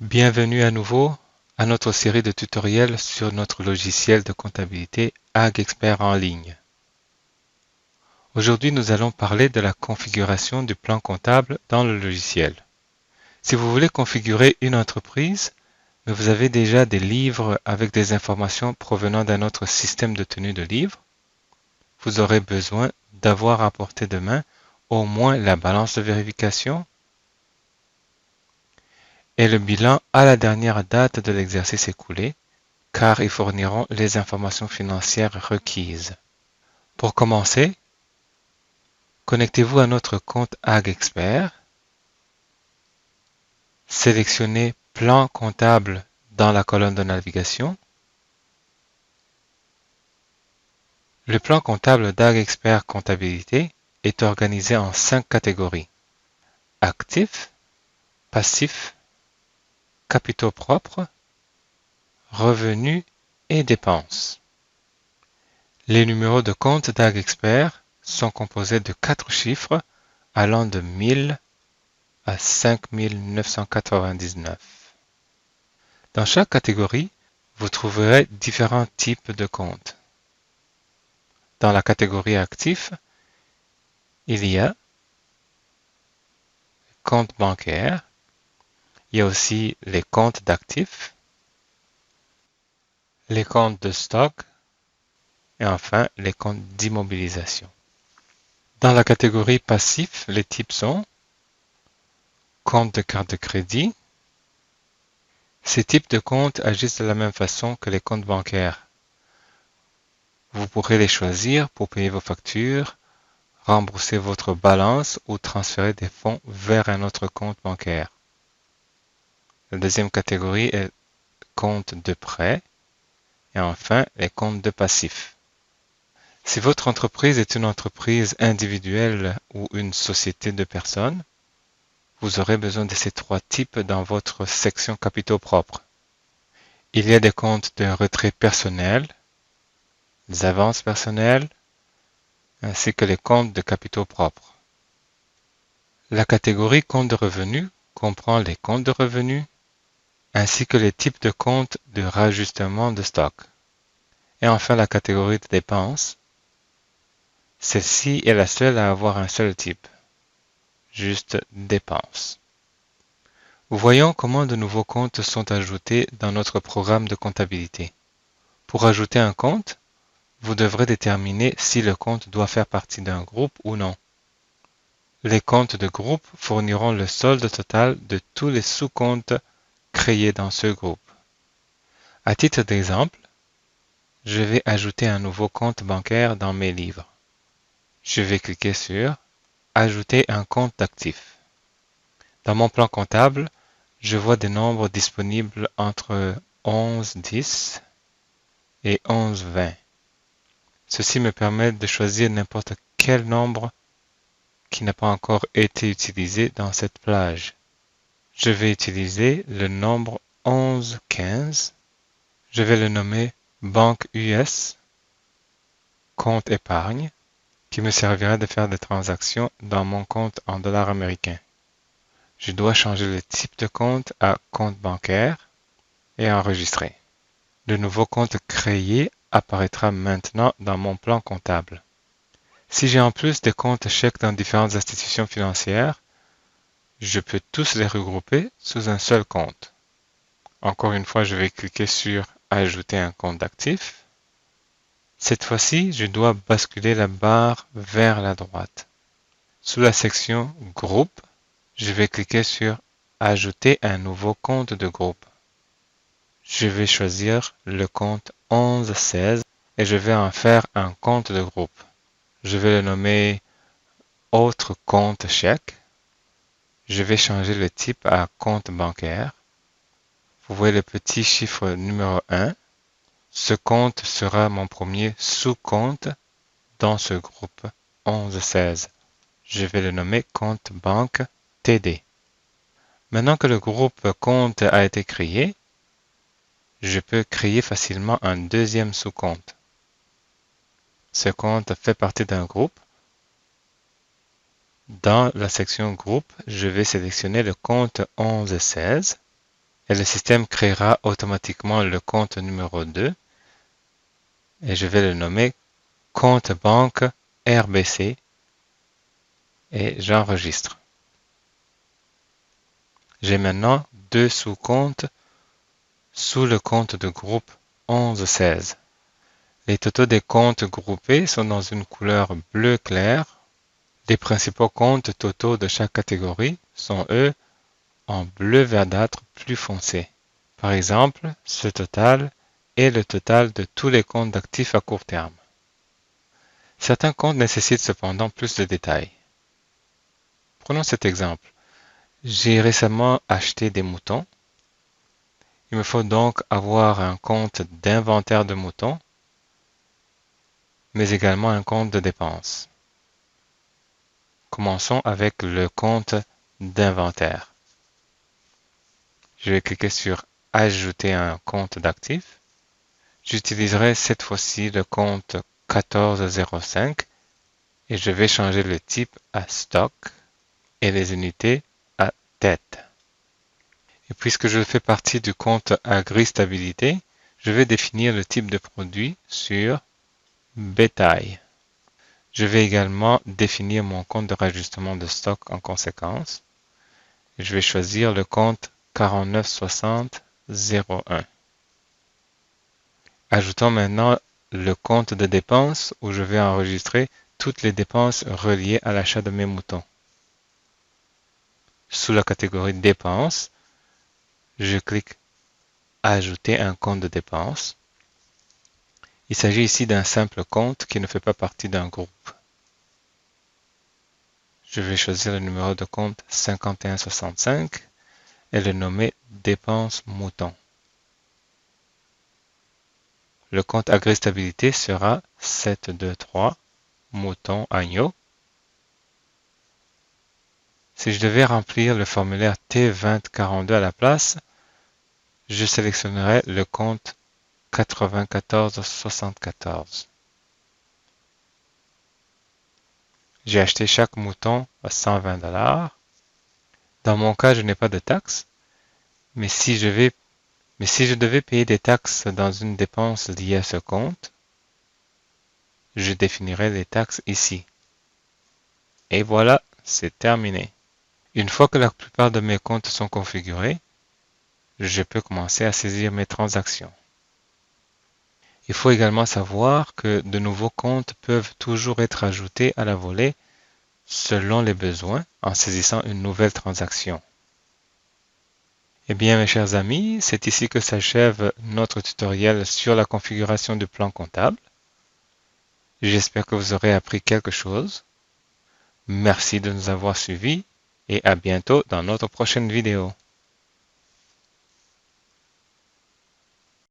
Bienvenue à nouveau à notre série de tutoriels sur notre logiciel de comptabilité AgExpert en ligne. Aujourd'hui, nous allons parler de la configuration du plan comptable dans le logiciel. Si vous voulez configurer une entreprise, mais vous avez déjà des livres avec des informations provenant d'un autre système de tenue de livres, vous aurez besoin d'avoir à portée de main au moins la balance de vérification et le bilan à la dernière date de l'exercice écoulé, car ils fourniront les informations financières requises. Pour commencer, connectez-vous à notre compte AgExpert, sélectionnez Plan comptable dans la colonne de navigation. Le plan comptable d'AgExpert Comptabilité est organisé en 5 catégories: actifs, passifs, capitaux propres, revenus et dépenses. Les numéros de compte d'AgExpert sont composés de 4 chiffres allant de 1000 à 5999. Dans chaque catégorie, vous trouverez différents types de comptes. Dans la catégorie actifs, il y a comptes bancaires, il y a aussi les comptes d'actifs, les comptes de stock et enfin les comptes d'immobilisation. Dans la catégorie passifs, les types sont compte de carte de crédit. Ces types de comptes agissent de la même façon que les comptes bancaires. Vous pourrez les choisir pour payer vos factures, rembourser votre balance ou transférer des fonds vers un autre compte bancaire. La deuxième catégorie est compte de prêt et enfin les comptes de passifs. Si votre entreprise est une entreprise individuelle ou une société de personnes, vous aurez besoin de ces 3 types dans votre section capitaux propres. Il y a des comptes de retrait personnel, des avances personnelles, ainsi que les comptes de capitaux propres. La catégorie compte de revenus comprend les comptes de revenus, ainsi que les types de comptes de rajustement de stock. Et enfin la catégorie de dépenses. Celle-ci est la seule à avoir un seul type, juste dépenses. Voyons comment de nouveaux comptes sont ajoutés dans notre programme de comptabilité. Pour ajouter un compte, vous devrez déterminer si le compte doit faire partie d'un groupe ou non. Les comptes de groupe fourniront le solde total de tous les sous-comptes créés dans ce groupe. À titre d'exemple, je vais ajouter un nouveau compte bancaire dans mes livres. Je vais cliquer sur « Ajouter un compte d'actifs ». Dans mon plan comptable, je vois des nombres disponibles entre 11,10 et 11,20. Ceci me permet de choisir n'importe quel nombre qui n'a pas encore été utilisé dans cette plage. Je vais utiliser le nombre 11,15. Je vais le nommer Banque US, compte épargne, qui me servira de faire des transactions dans mon compte en dollars américains. Je dois changer le type de compte à compte bancaire et enregistrer. Le nouveau compte créé apparaîtra maintenant dans mon plan comptable. Si j'ai en plus des comptes chèques dans différentes institutions financières, je peux tous les regrouper sous un seul compte. Encore une fois, je vais cliquer sur « Ajouter un compte d'actifs ». Cette fois-ci, je dois basculer la barre vers la droite. Sous la section « Groupe », je vais cliquer sur « Ajouter un nouveau compte de groupe ». Je vais choisir le compte 1116 et je vais en faire un compte de groupe. Je vais le nommer « Autre compte chèque ». Je vais changer le type à compte bancaire. Vous voyez le petit chiffre numéro 1. Ce compte sera mon premier sous-compte dans ce groupe 1116. Je vais le nommer compte banque TD. Maintenant que le groupe compte a été créé, je peux créer facilement un deuxième sous-compte. Ce compte fait partie d'un groupe. Dans la section groupe, je vais sélectionner le compte 1116 et le système créera automatiquement le compte numéro 2 et je vais le nommer compte banque RBC et j'enregistre. J'ai maintenant deux sous-comptes sous le compte de groupe 11-16. Les totaux des comptes groupés sont dans une couleur bleu clair. Les principaux comptes totaux de chaque catégorie sont, eux, en bleu verdâtre plus foncé. Par exemple, ce total est le total de tous les comptes d'actifs à court terme. Certains comptes nécessitent cependant plus de détails. Prenons cet exemple. J'ai récemment acheté des moutons. Il me faut donc avoir un compte d'inventaire de moutons, mais également un compte de dépenses. Commençons avec le compte d'inventaire. Je vais cliquer sur Ajouter un compte d'actifs. J'utiliserai cette fois-ci le compte 1405 et je vais changer le type à stock et les unités à tête. Et puisque je fais partie du compte Agri-Stabilité, je vais définir le type de produit sur bétail. Je vais également définir mon compte de rajustement de stock en conséquence. Je vais choisir le compte 4960-01. Ajoutons maintenant le compte de dépenses où je vais enregistrer toutes les dépenses reliées à l'achat de mes moutons. Sous la catégorie dépenses, je clique Ajouter un compte de dépenses. Il s'agit ici d'un simple compte qui ne fait pas partie d'un groupe. Je vais choisir le numéro de compte 5165 et le nommer dépenses moutons. Le compte Agri-Stabilité sera 723 moutons agneaux. Si je devais remplir le formulaire T2042 à la place, je sélectionnerai le compte 9474. J'ai acheté chaque mouton à 120 $. Dans mon cas, je n'ai pas de taxes, mais si je devais payer des taxes dans une dépense liée à ce compte, je définirai les taxes ici. Et voilà, c'est terminé. Une fois que la plupart de mes comptes sont configurés, je peux commencer à saisir mes transactions. Il faut également savoir que de nouveaux comptes peuvent toujours être ajoutés à la volée selon les besoins en saisissant une nouvelle transaction. Eh bien, mes chers amis, c'est ici que s'achève notre tutoriel sur la configuration du plan comptable. J'espère que vous aurez appris quelque chose. Merci de nous avoir suivis et à bientôt dans notre prochaine vidéo.